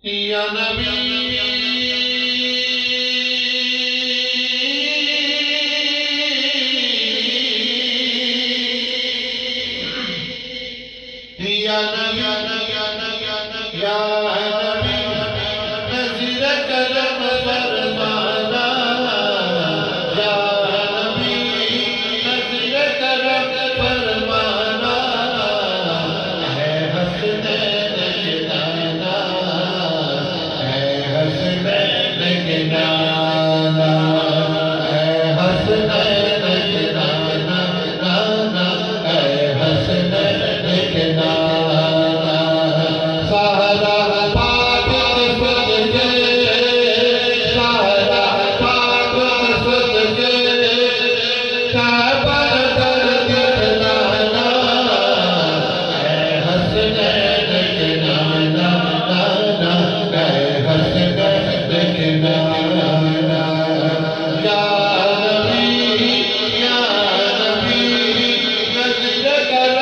या नबी या नबी या नबी नज़ीर करम फरमाना या नबी नज़ीर करम फरमाना है हसनैन के नाना है हसनैन के नाना है हसनैन के नाना नाना है हसनैन के नाना सहरा पाक सदके सहरा पाक सदके काबर कर दिखलाना है हसनैन के नाना नाना है हसनैन के नाना या नबी नज़ीर कर